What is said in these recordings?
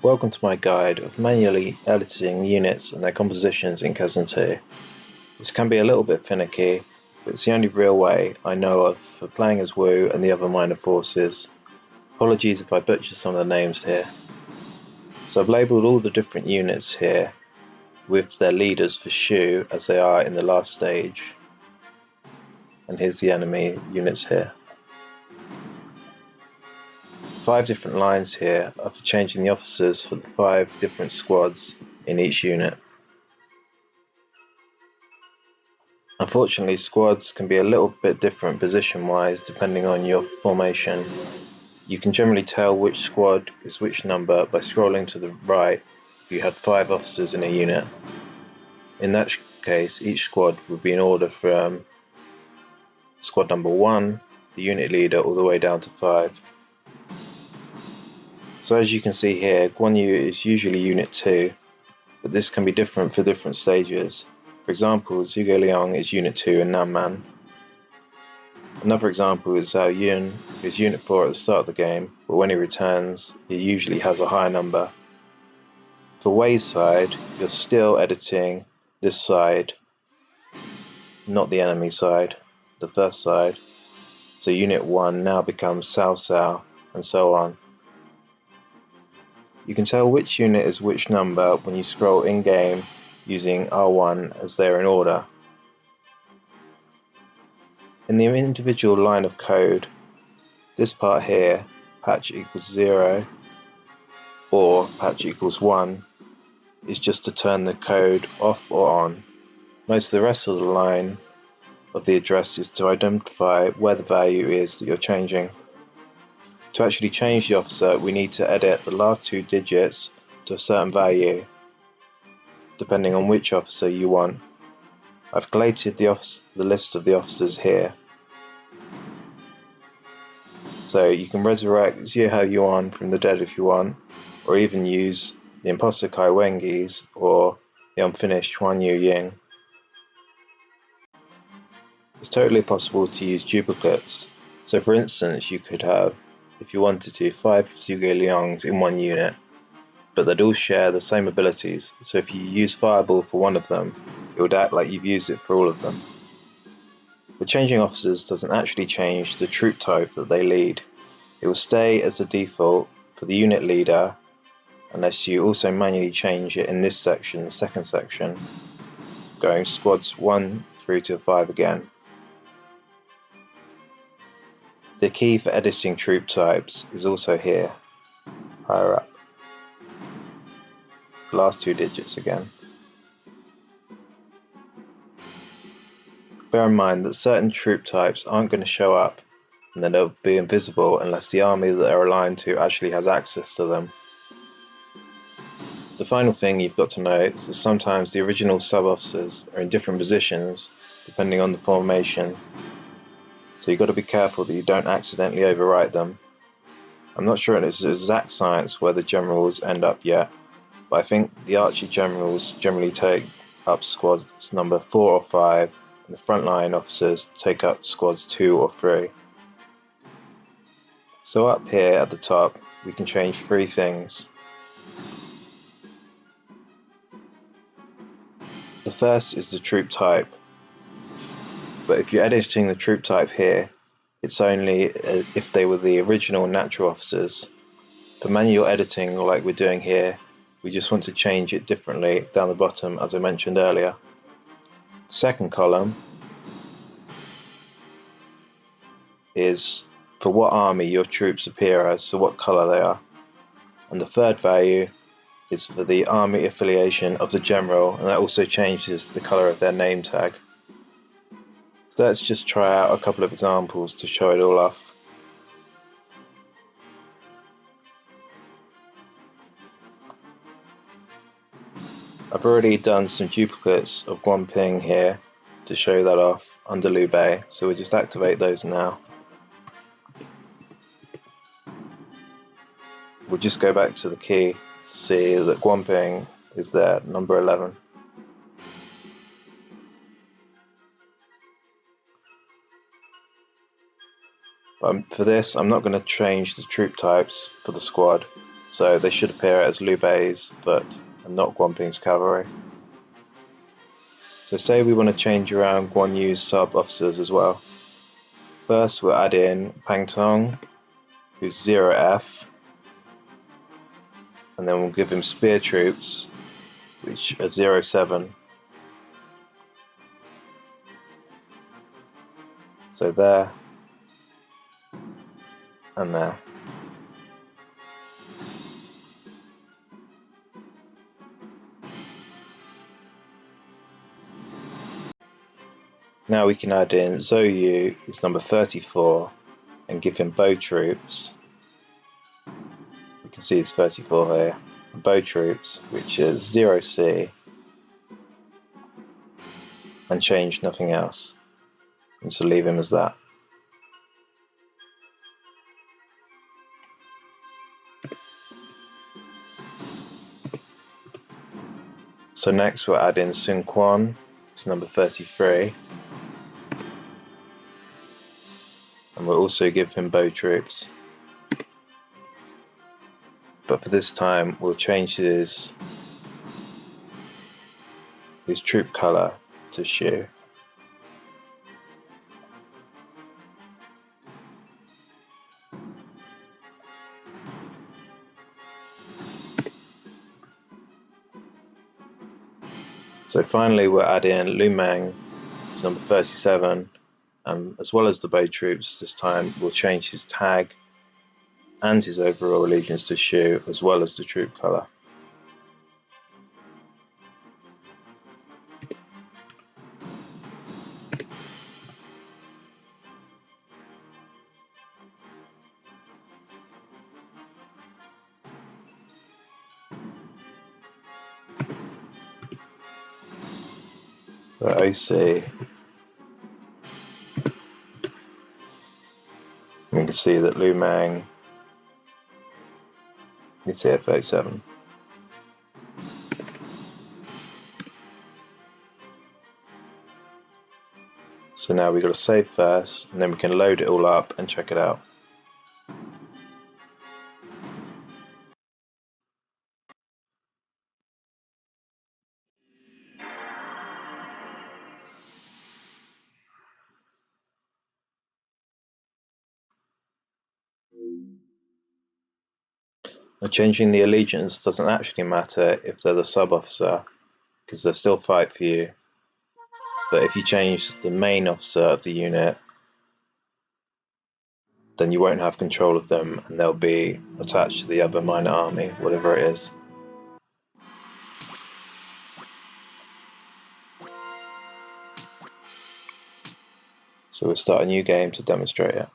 Welcome to my guide of manually editing units and their compositions in Kessen 2. This can be a little bit finicky, but it's the only real way I know of for playing as Wu and the other minor forces. Apologies if I butcher some of the names here. So I've labelled all the different units here with their leaders for Shu as they are in the last stage. And here's the enemy units here. 5 different lines here are for changing the officers for the 5 different squads in each unit. Unfortunately, squads can be a little bit different position-wise depending on your formation. You can generally tell which squad is which number by scrolling to the right if you had 5 officers in a unit. In that case, each squad would be in order from squad number 1, the unit leader, all the way down to 5. So as you can see here, Guan Yu is usually unit 2, but this can be different for different stages. For example, Zhuge Liang is unit 2 in Nanman. Another example is Zhao Yun, who is unit 4 at the start of the game, but when he returns, he usually has a higher number. For Wei's side, you're still editing this side, not the enemy side, the first side. So unit 1 now becomes Cao Cao, and so on. You can tell which unit is which number when you scroll in-game using R1 as they're in order. In the individual line of code, this part here, patch equals 0 or patch equals 1, is just to turn the code off or on. Most of the rest of the line of the address is to identify where the value is that you're changing. To actually change the officer, we need to edit the last 2 digits to a certain value, depending on which officer you want. I've collated the list of the officers here. So you can resurrect Zhihao Yuan from the dead if you want, or even use the imposter Kai Wengi's or the unfinished Huan Yu Ying. It's totally possible to use duplicates. So for instance, you could have, if you wanted to, 5 Zhuge Liangs in one unit, but they'd all share the same abilities. So if you use Fireball for one of them, it would act like you've used it for all of them. The changing officers doesn't actually change the troop type that they lead. It will stay as the default for the unit leader unless you also manually change it in this section, the second section, going squads 1 through to 5 again. The key for editing troop types is also here, higher up. Last 2 digits again. Bear in mind that certain troop types aren't going to show up and then they'll be invisible unless the army that they're aligned to actually has access to them. The final thing you've got to know is that sometimes the original sub-officers are in different positions depending on the formation, so you've got to be careful that you don't accidentally overwrite them. I'm not sure it's exact science where the generals end up yet, but I think the archer generals generally take up squads number 4 or 5, and the frontline officers take up squads 2 or 3. So up here at the top, we can change 3 things. The first is the troop type, but if you're editing the troop type here, it's only if they were the original natural officers. For manual editing, like we're doing here, we just want to change it differently down the bottom, as I mentioned earlier. The second column is for what army your troops appear as, so what colour they are. And the third value is for the army affiliation of the general, and that also changes the colour of their name tag. So let's just try out a couple of examples to show it all off. I've already done some duplicates of Guanping here to show that off under Liu Bei, so we'll just activate those now. We'll just go back to the key to see that Guanping is there, number 11. For this, I'm not going to change the troop types for the squad. so they should appear as Liu Bei's foot and not Guan Ping's cavalry. So say we want to change around Guan Yu's sub-officers as well. First we'll add in Pang Tong, who's 0F, and then we'll give him spear troops, which are 0-7. So there, and there. Now we can add in Zhou Yu, who's number 34, and give him bow troops. You can see it's 34 here. Bow troops, which is 0C, and change nothing else. And so leave him as that. So next we'll add in Sun Quan, who's number 33. And we'll also give him bow troops. But for this time we'll change his troop colour to Shu. So finally we'll add in Lu Meng, who's number 37, and as well as the bow troops this time we'll change his tag and his overall allegiance to Shu, as well as the troop colour. So OC, we can see that Lu Meng is here 37. So now we've got to save first, and then we can load it all up and check it out. Now changing the allegiance doesn't actually matter if they're the sub-officer, because they'll still fight for you. But if you change the main officer of the unit, then you won't have control of them and they'll be attached to the other minor army, whatever it is. So we'll start a new game to demonstrate it.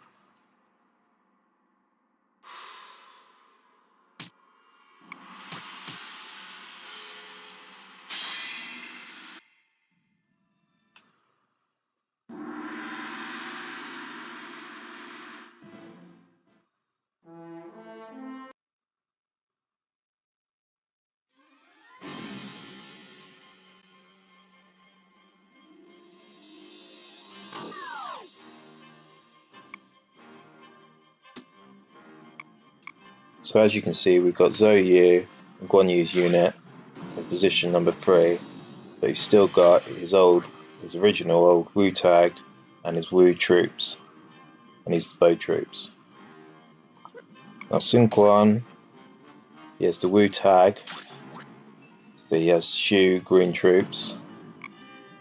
So as you can see, we've got Zhou Yu and Guan Yu's unit in position number 3, but he's still got his original old Wu tag and his Wu troops, and he's the bow troops. Now Sun Quan, he has the Wu tag, but he has Shu green troops,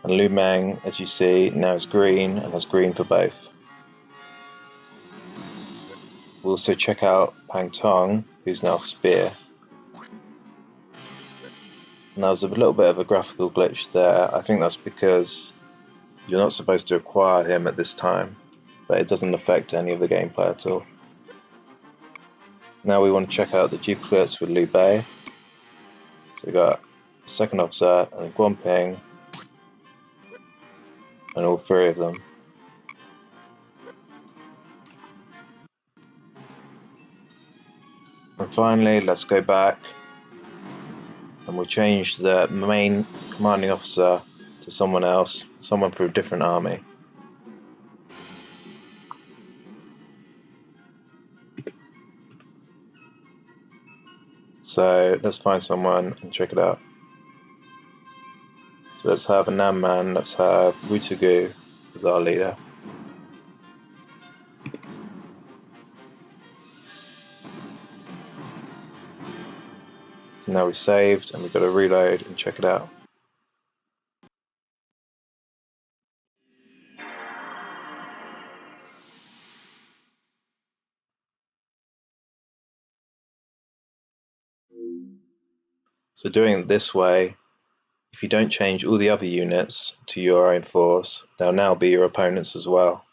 and Lu Meng, as you see, now is green and has green for both. We'll also check out Pang Tong, who's now spear. Now there's a little bit of a graphical glitch there. I think that's because you're not supposed to acquire him at this time, but it doesn't affect any of the gameplay at all. Now we want to check out the duplicates with Liu Bei. So we've got a second officer and a Guan Ping, and all 3 of them. And finally, let's go back and we'll change the main commanding officer to someone else, someone from a different army. So let's find someone and check it out. So let's have a Namman, let's have Wutagu as our leader. So now we've saved and we've got to reload and check it out. So doing it this way, if you don't change all the other units to your own force, they'll now be your opponents as well.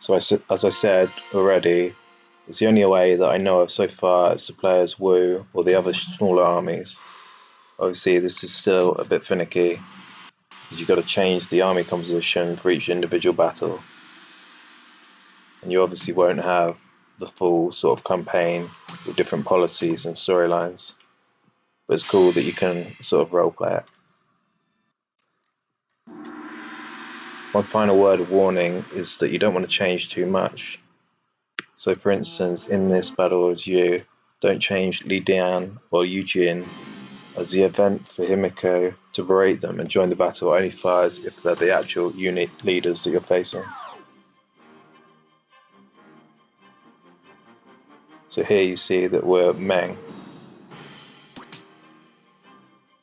So as I said already, it's the only way that I know of so far as to play as Wu or the other smaller armies. Obviously this is still a bit finicky, because you've got to change the army composition for each individual battle. And you obviously won't have the full sort of campaign with different policies and storylines. But it's cool that you can sort of roleplay it. One final word of warning is that you don't want to change too much. So for instance, in this battle as Yu, don't change Li Dian or Yu Jin, as the event for Himiko to berate them and join the battle only fires if they're the actual unit leaders that you're facing. So here you see that we're Meng,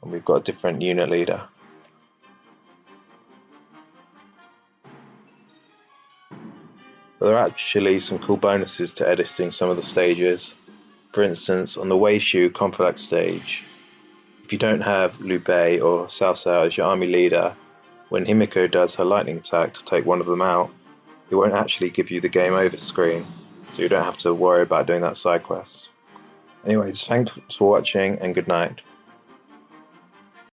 and we've got a different unit leader. But there are actually some cool bonuses to editing some of the stages. For instance, on the Weishu conflict stage, if you don't have Liu Bei or Cao Cao as your army leader, when Himiko does her lightning attack to take one of them out, it won't actually give you the game over screen, so you don't have to worry about doing that side quest. Anyways, thanks for watching and good night.